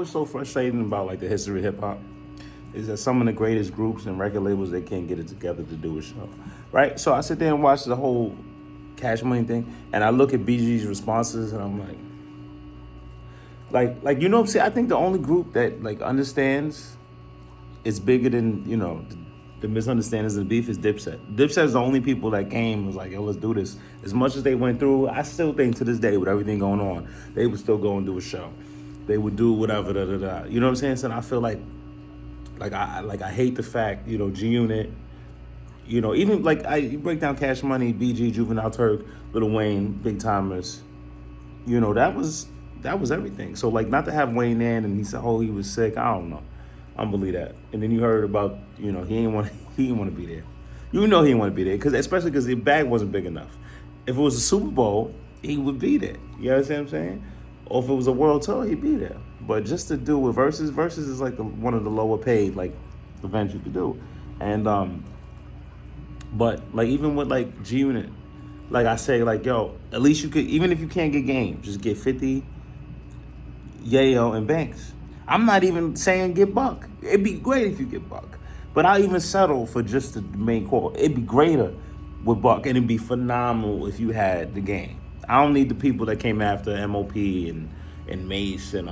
what's so frustrating about like the history of hip hop is that some of the greatest groups and record labels they can't get it together to do a show, right? So I sit there and watch the whole Cash Money thing, and I look at BG's responses, and I'm like you know what I'm saying? I think the only group that like understands it's bigger than the misunderstandings and beef is Dipset. Dipset is the only people that came and was like, yo, let's do this. As much as they went through, I still think to this day with everything going on, they would still go and do a show. They would do whatever, da da da. You know what I'm saying? So I feel like I hate the fact, G Unit, even like you break down Cash Money, BG, Juvenile Turk, Lil Wayne, Big Timers, that was everything. So like not to have Wayne there and he said, oh, he was sick. I don't know. I don't believe that. And then you heard about, he didn't want to be there. He didn't want to be there especially because the bag wasn't big enough. If it was a Super Bowl, he would be there. You understand what I'm saying? Or if it was a world tour, he'd be there. But just to do with versus is like one of the lower paid like events you could do. And but like even with like G Unit, like I say, like yo, at least you could, even if you can't get Game, just get 50, Yayo, and Banks. I'm not even saying get Buck. It'd be great if you get Buck. But I'll even settle for just the main core. It'd be greater with Buck, and it'd be phenomenal if you had the Game. I don't need the people that came after MOP and Mace and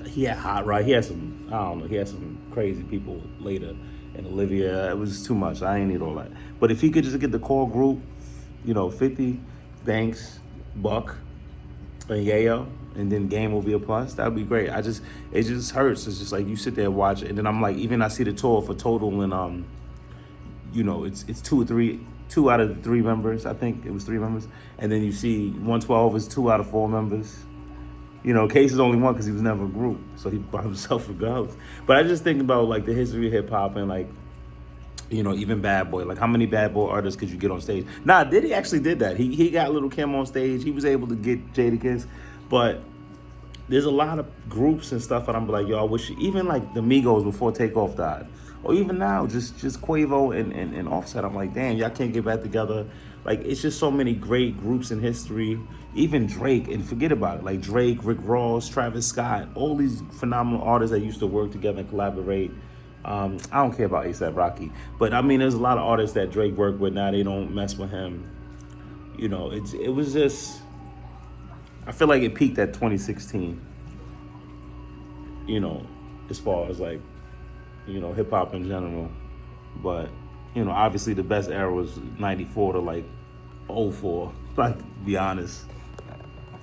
he had Hot Rod. He had some, I don't know, he had some crazy people later. And Olivia, it was too much. I ain't need all that. But if he could just get the core group, 50, Banks, Buck, and Yayo, and then Game will be a plus, that would be great. It just hurts. It's just like you sit there and watch it. And then I'm like, even I see the tour for Total and, it's two out of the 3 members. I think it was 3 members. And then you see 112 is 2 out of 4 members. Case is only 1 because he was never a group. So he by himself regardless. But I just think about like the history of hip hop and like, even Bad Boy. Like how many Bad Boy artists could you get on stage? Nah, Diddy actually did that. He got Lil' Kim on stage. He was able to get Jadakiss. But there's a lot of groups and stuff that I'm like, yo, I wish, even like the Migos before Takeoff died. Or even now, just Quavo and Offset. I'm like, damn, y'all can't get back together. Like, it's just so many great groups in history. Even Drake, and forget about it. Like Drake, Rick Ross, Travis Scott, all these phenomenal artists that used to work together and collaborate. I don't care about A$AP Rocky. But I mean, there's a lot of artists that Drake worked with now. They don't mess with him. It was just, I feel like it peaked at 2016. As far as like, hip hop in general. But, obviously the best era was 94 to like 04, like, to be honest.